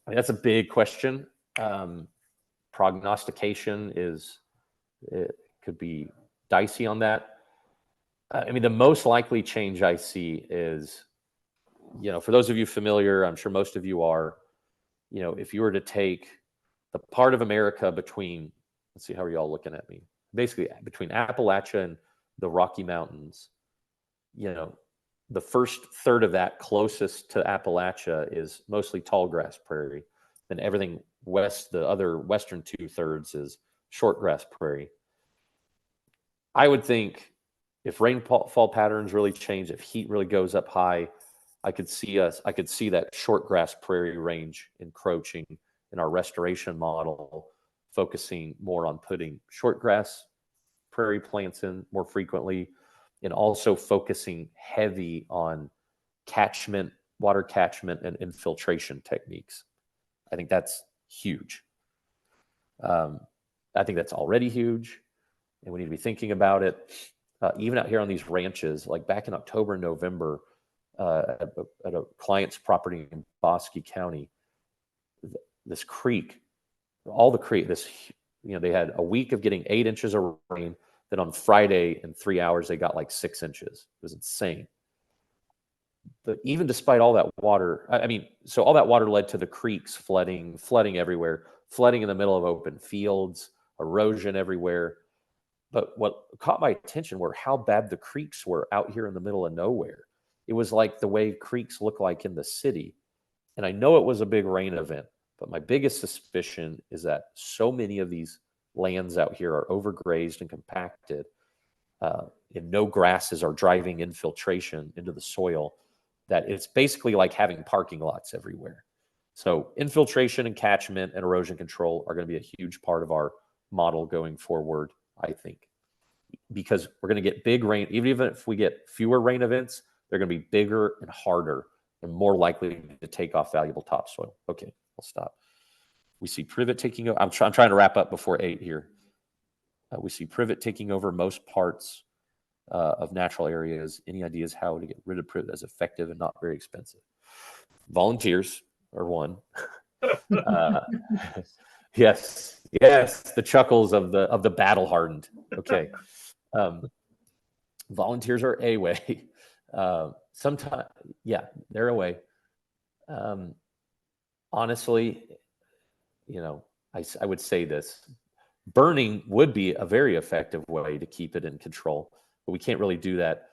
I mean, that's a big question. Prognostication it could be dicey on that. I mean, the most likely change I see is, for those of you familiar, I'm sure most of you are, if you were to take the part of America between, let's see, how are y'all looking at me? Basically, between Appalachia and the Rocky Mountains, the first third of that closest to Appalachia is mostly tall grass prairie. Then everything west, the other western 2/3 is short grass prairie. I would think if rainfall patterns really change, if heat really goes up high, I could see that short grass prairie range encroaching in our restoration model, focusing more on putting short grass prairie plants in more frequently, and also focusing heavy on water catchment and infiltration techniques. I think that's huge. I think that's already huge, and we need to be thinking about it. Even out here on these ranches, like back in October and November, at a client's property in Bosque County, this creek, they had a week of getting 8 inches of rain. Then on Friday, in 3 hours, they got like 6 inches. It was insane. But even despite all that water, so all that water led to the creeks flooding everywhere, flooding in the middle of open fields, erosion everywhere. But what caught my attention were how bad the creeks were out here in the middle of nowhere. It was like the way creeks look like in the city. And I know it was a big rain event, but my biggest suspicion is that so many of these lands out here are overgrazed and compacted, and no grasses are driving infiltration into the soil, that it's basically like having parking lots everywhere. So infiltration and catchment and erosion control are going to be a huge part of our model going forward, I think, because we're going to get big rain. Even if we get fewer rain events, they're going to be bigger and harder and more likely to take off valuable topsoil. Okay, I'll stop. We see privet taking over. I'm trying to wrap up before 8 here. We see privet taking over most parts of natural areas. Any ideas how to get rid of privet as effective and not very expensive? Volunteers are one. Yes, the chuckles of the battle hardened. Okay, volunteers are a way. Sometimes, they're a way. Honestly, I would say this: burning would be a very effective way to keep it in control, but we can't really do that.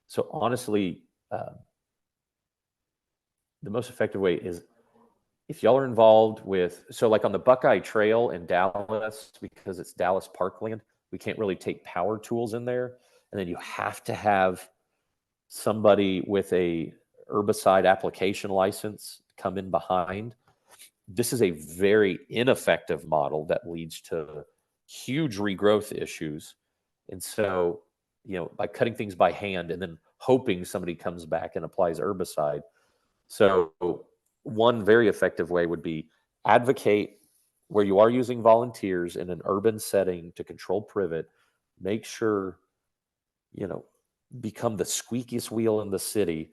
So honestly, the most effective way is if y'all are involved with, so like on the Buckeye Trail in Dallas, because it's Dallas Parkland, we can't really take power tools in there. And then you have to have somebody with a herbicide application license come in behind. This is a very ineffective model that leads to huge regrowth issues. And so, by cutting things by hand and then hoping somebody comes back and applies herbicide. So one very effective way would be advocate where you are using volunteers in an urban setting to control privet. Make sure, become the squeakiest wheel in the city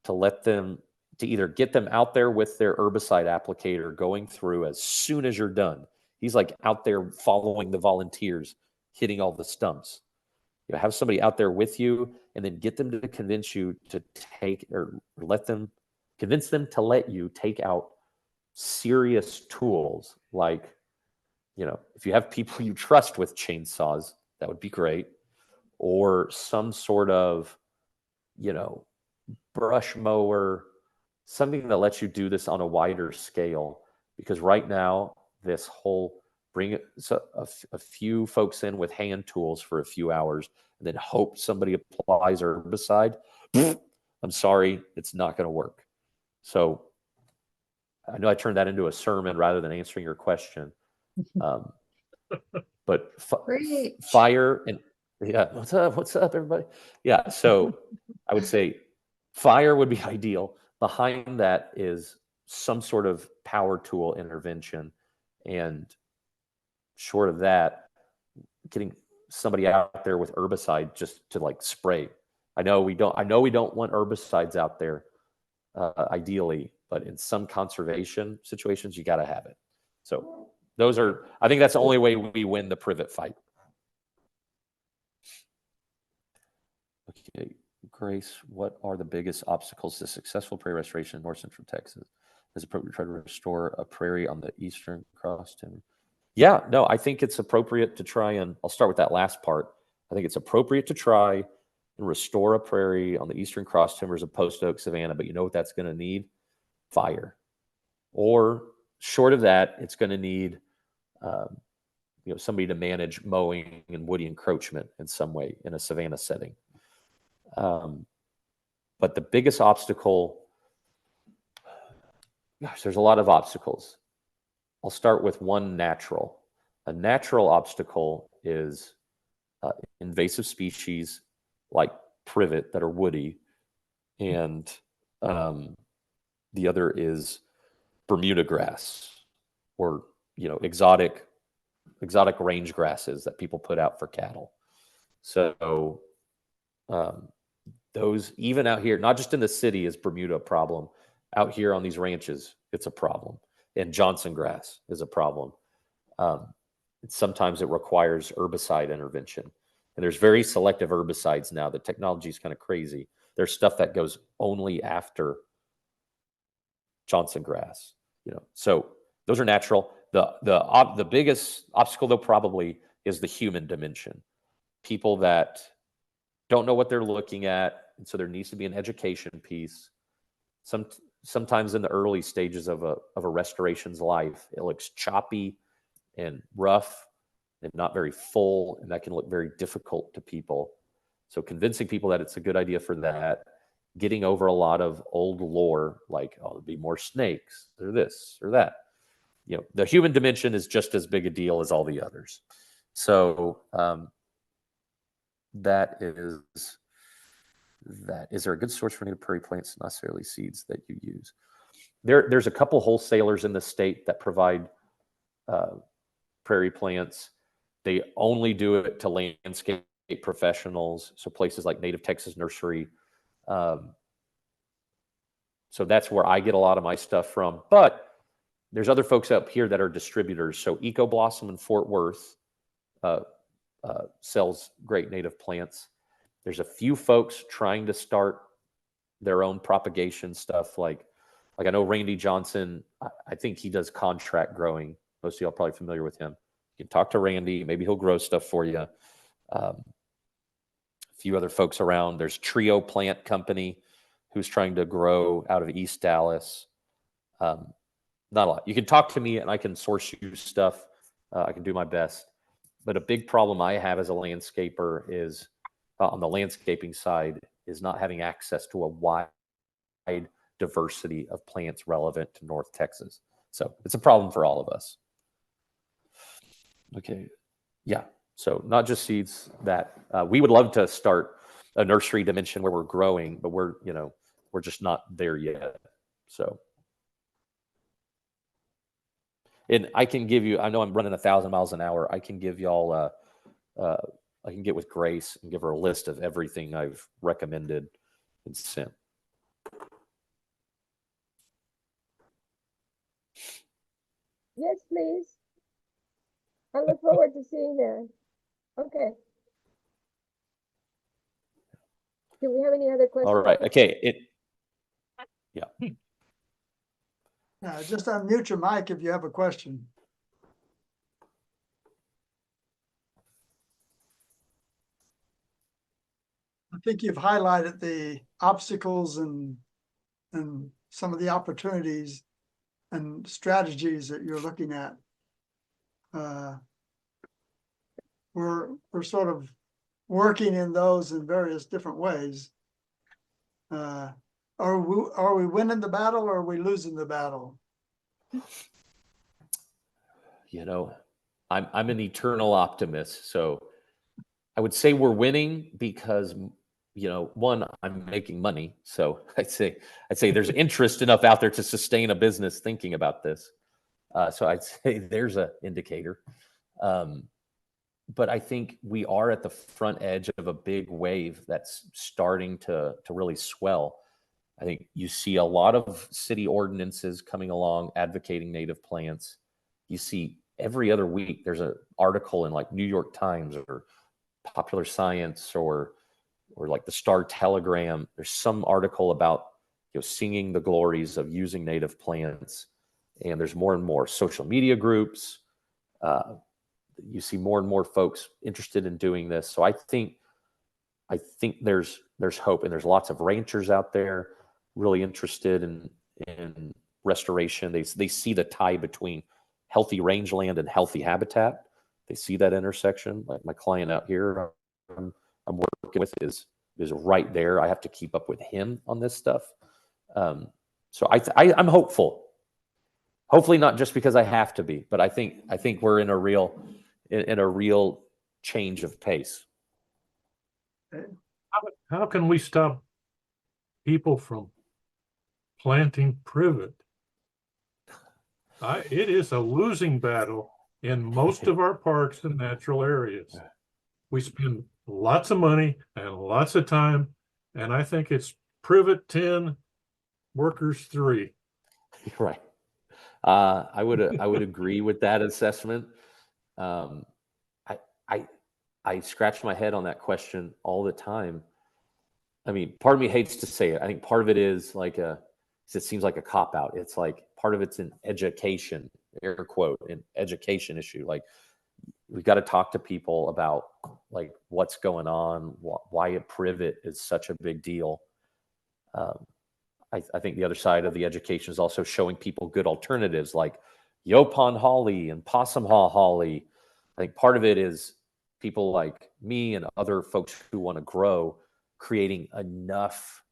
to either get them out there with their herbicide applicator going through as soon as you're done. He's like out there following the volunteers, hitting all the stumps. Have somebody out there with you and then get them to convince you to convince them to let you take out serious tools. Like, if you have people you trust with chainsaws, that would be great. or some sort of, brush mower, something that lets you do this on a wider scale. Because right now, this whole bring a few folks in with hand tools for a few hours and then hope somebody applies herbicide, I'm sorry, it's not going to work. So I know I turned that into a sermon rather than answering your question. But fire and what's up, everybody? Yeah, so I would say fire would be ideal. Behind that is some sort of power tool intervention, and short of that, getting somebody out there with herbicide just to like spray. I know we don't want herbicides out there, ideally, but in some conservation situations, you got to have it. So I think that's the only way we win the privet fight. Okay, Grace, what are the biggest obstacles to successful prairie restoration in north central Texas? Is it appropriate to try to restore a prairie on the eastern cross timber? Yeah, no, I think it's appropriate to try, and I'll start with that last part. I think it's appropriate to try and restore a prairie on the eastern cross timbers of post oak savanna, but you know what that's going to need? Fire. Or short of that, it's going to need somebody to manage mowing and woody encroachment in some way in a savanna setting. But the biggest obstacle, gosh, there's a lot of obstacles. I'll start with one natural. A natural obstacle is invasive species like privet that are woody, and the other is Bermuda grass, or exotic range grasses that people put out for cattle. So those, even out here, not just in the city is Bermuda a problem. Out here on these ranches, it's a problem. And Johnson grass is a problem. Sometimes it requires herbicide intervention. And there's very selective herbicides now. The technology is kind of crazy. There's stuff that goes only after Johnson grass. So those are natural. The biggest obstacle, though, probably is the human dimension. People that don't know what they're looking at, and so there needs to be an education piece. Sometimes in the early stages of a restoration's life, it looks choppy and rough and not very full, and that can look very difficult to people. So convincing people that it's a good idea for that, getting over a lot of old lore, like, oh, there'll be more snakes, or this, or that. The human dimension is just as big a deal as all the others. So is there a good source for native prairie plants, not necessarily seeds, that you use? There's a couple wholesalers in the state that provide prairie plants. They only do it to landscape professionals, so places like Native Texas Nursery. So that's where I get a lot of my stuff from. But there's other folks up here that are distributors. So Eco Blossom in Fort Worth sells great native plants. There's a few folks trying to start their own propagation stuff. Like I know Randy Johnson, I think he does contract growing. Most of y'all are probably familiar with him. You can talk to Randy. Maybe he'll grow stuff for you. A few other folks around. There's Trio Plant Company, who's trying to grow out of East Dallas. Not a lot. You can talk to me and I can source you stuff. I can do my best. But a big problem I have as a landscaper is, on the landscaping side, is not having access to a wide diversity of plants relevant to North Texas. So it's a problem for all of us. Okay. Yeah. So not just seeds. That we would love to start a nursery dimension where we're growing, but we're just not there yet. So, and I can give you, I know I'm running 1,000 miles an hour. I can give y'all I can get with Grace and give her a list of everything I've recommended and sent. Yes, please. I look forward to seeing that. Okay. Do we have any other questions? All right. Okay. Yeah. Just unmute your mic if you have a question. I think you've highlighted the obstacles and some of the opportunities and strategies that you're looking at. We're sort of working in those in various different ways. Are we winning the battle or are we losing the battle? You know, I'm an eternal optimist, so I would say we're winning because, you know, one, I'm making money, so I'd say there's interest enough out there to sustain a business thinking about this. So I'd say there's an indicator. But I think we are at the front edge of a big wave that's starting to really swell. I think you see a lot of city ordinances coming along advocating native plants. You see every other week there's an article in like New York Times or Popular Science or like the Star Telegram. There's some article about, you know, singing the glories of using native plants, and there's more and more social media groups. You see more and more folks interested in doing this. So I think there's hope, and there's lots of ranchers out there really interested in restoration. They see the tie between healthy rangeland and healthy habitat. They see that intersection. Like my client out here I'm working with is right there. I have to keep up with him on this stuff. So I'm hopeful. Hopefully not just because I have to be, but I think we're in a real change of pace. How can we stop people from planting privet? It is a losing battle in most of our parks and natural areas. We spend lots of money and lots of time, and I think it's privet 10, workers 3. Right. I would agree with that assessment. I scratch my head on that question all the time. I mean, part of me hates to say it. I think part of it is like it seems like a cop out. It's like part of it's an education, air quote, an education issue. Like we've got to talk to people about like what's going on, why a privet is such a big deal. I think the other side of the education is also showing people good alternatives like Yopon holly and possum haw holly. I think part of it is people like me and other folks who want to grow, creating enough.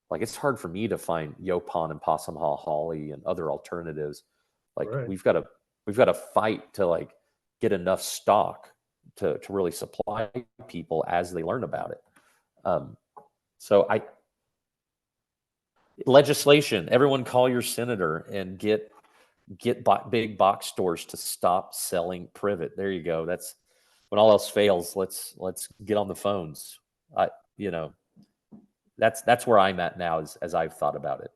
Like it's hard for me to find Yopon and possum haw holly and other alternatives. Like Right. we've got to fight to like get enough stock to really supply people as they learn about it. So legislation, everyone call your senator and get big box stores to stop selling privet. There you go. That's when all else fails. Let's get on the phones. That's where I'm at now as I've thought about it.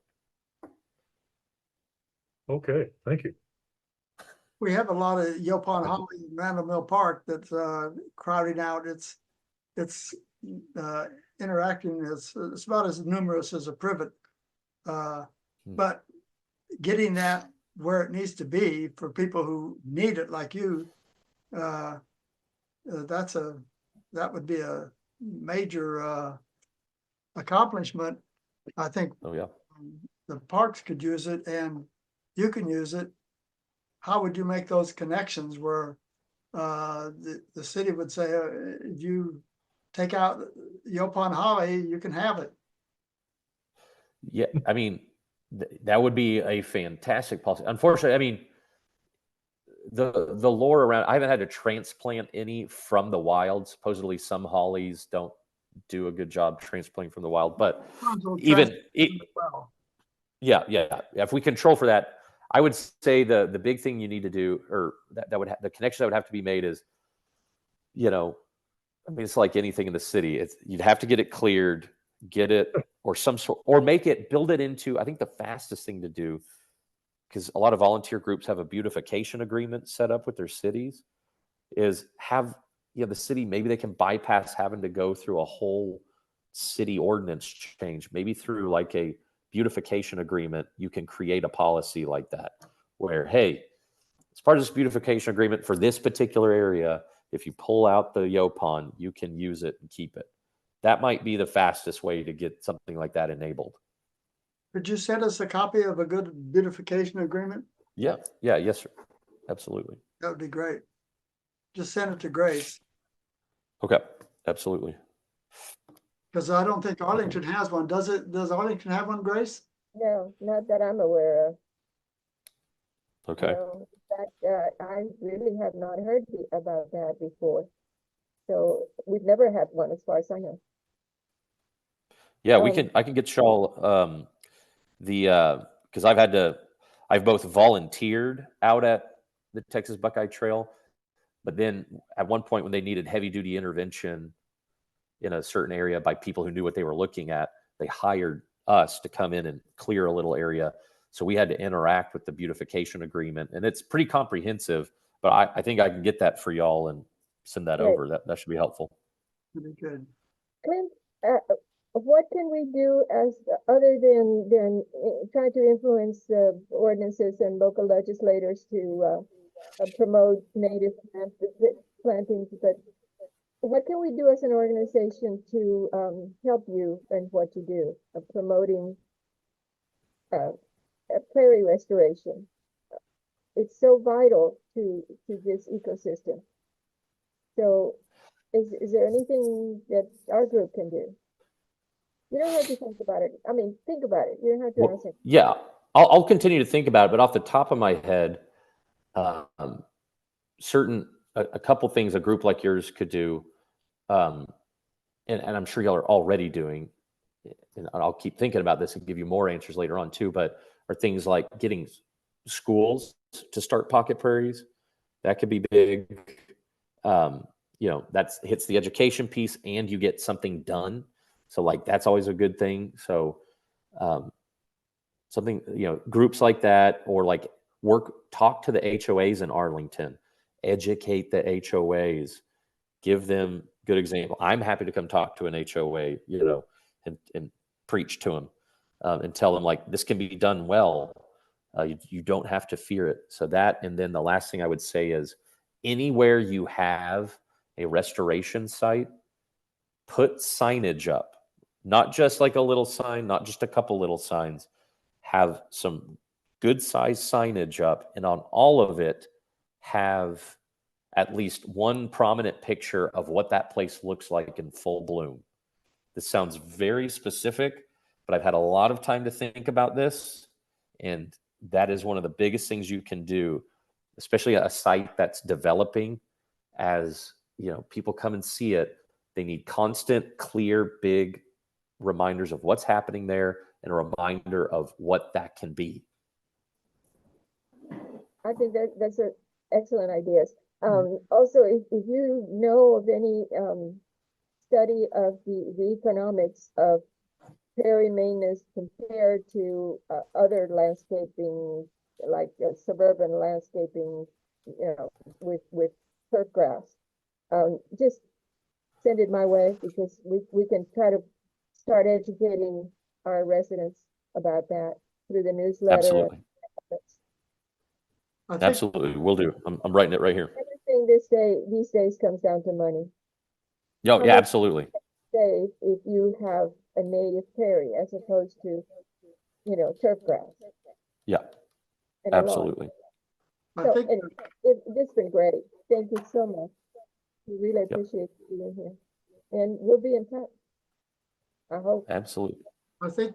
Okay, thank you. We have a lot of Yopon holly in Randall Mill Park that's crowding out. It's interacting. It's about as numerous as a privet. But getting that where it needs to be for people who need it, like you, that would be a major accomplishment. I think Oh yeah. the parks could use it and you can use it. How would you make those connections where the city would say, if you take out Yopon holly, you can have it? Yeah, I mean, that would be a fantastic policy. Unfortunately, I mean, the lore around, I haven't had to transplant any from the wild. Supposedly some hollies don't do a good job transplanting from the wild, but yeah. If we control for that, I would say the big thing you need to do, or the connection that would have to be made is, I mean, it's like anything in the city. You'd have to get it cleared, get it, or some sort, or build it into, I think the fastest thing to do, because a lot of volunteer groups have a beautification agreement set up with their cities, is have, the city, maybe they can bypass having to go through a whole city ordinance change. Maybe through like a beautification agreement, you can create a policy like that, where, hey, as part of this beautification agreement for this particular area, if you pull out the Yopon, you can use it and keep it. that might be the fastest way to get something like that enabled. Could you send us a copy of a good beautification agreement? Yeah. Yeah. Yes, sir. Absolutely. That would be great. Just send it to Grace, Okay. Absolutely. because I don't think Arlington has one. Does it? Does Arlington have one, Grace? No, not that I'm aware of. Okay. No, that, I really have not heard about that before. So we've never had one as far as I know. Yeah, Um, I can get y'all because I've both volunteered out at the Texas Buckeye Trail, but then at one point when they needed heavy duty intervention in a certain area by people who knew what they were looking at, they hired us to come in and clear a little area. So we had to interact with the beautification agreement, and it's pretty comprehensive, but I think I can get that for y'all and send that Great. over. That should be helpful. That'd be good. Clint, what can we do as other than trying to influence ordinances and local legislators to promote native plantings? But what can we do as an organization to help you in what you do of promoting prairie restoration? It's so vital to this ecosystem. So is there anything that our group can do? You don't have to think about it. I mean, think about it. You don't have to Well, answer. yeah, I'll continue to think about it, but off the top of my head, a couple things a group like yours could do, and I'm sure y'all are already doing, and I'll keep thinking about this and give you more answers later on too, but are things like getting schools to start pocket prairies. That could be big. That hits the education piece and you get something done. So like, that's always a good thing. So something, groups like that, or like talk to the HOAs in Arlington, educate the HOAs, give them good example. I'm happy to come talk to an HOA, and preach to them and tell them like, this can be done well. You don't have to fear it. So that, and then the last thing I would say is anywhere you have a restoration site, put signage up, not just like a little sign, not just a couple little signs, have some good size signage up, and on all of it have at least one prominent picture of what that place looks like in full bloom. This sounds very specific, but I've had a lot of time to think about this, and that is one of the biggest things you can do, especially a site that's developing. As people come and see it, they need constant, clear, big reminders of what's happening there and a reminder of what that can be. I think that's an excellent ideas. Also, if you know of any study of the economics of prairie maintenance compared to other landscaping, like suburban landscaping, with turf grass, just send it my way, because we can try to start educating our residents about that through the newsletter. Absolutely. I think Absolutely. We'll do. I'm writing it right here. Everything these days comes down to money. Yeah, How yeah, much absolutely. save if you have a native prairie as opposed to, turf grass Yeah, and a lawn. absolutely. I So think anyway, it's been great. Thank you so much. We really Yep. appreciate you being here. And we'll be in touch. I hope. Absolutely.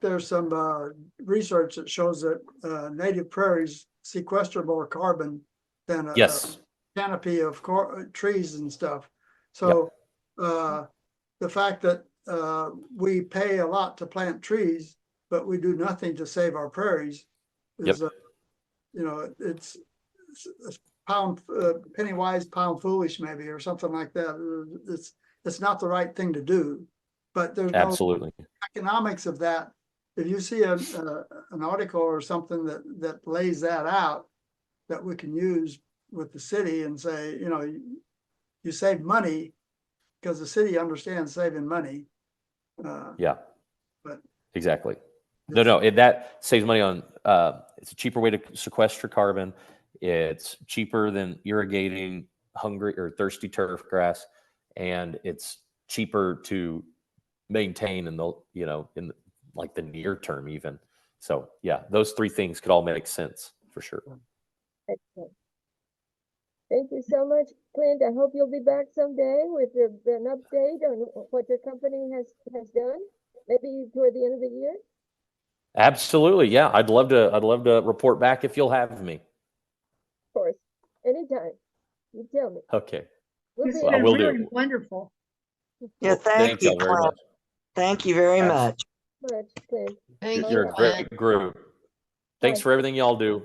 there's some research that shows that native prairies sequester more carbon than a Yes. canopy of trees and stuff. So the fact that we pay a lot to plant trees, but we do nothing to save our prairies is, it's pound penny wise, pound foolish, maybe, or something like that. It's not the right thing to do, but there's no Absolutely. economics of that. If you see an article or something that lays that out, that we can use with the city and say, you save money because the city understands saving money. Yeah. But exactly. No, that saves money on. It's a cheaper way to sequester carbon. It's cheaper than irrigating hungry or thirsty turf grass, and it's cheaper to maintain in the, you know, in like the near term even. So yeah, those three things could all make sense for sure. Excellent. Thank you so much, Clint. I hope you'll be back someday with an update on what your company has done, maybe toward the end of the year. Absolutely. Yeah. I'd love to report back if you'll have me. Of course, anytime. You tell me. Okay. We'll It's be Well, been will really do. wonderful. Yeah, Thank thank you, y'all very Clint. much. Thank you very Abs- much. much, Clint. Thank You're you, a Clint. great group. Thanks Bye. for everything y'all do.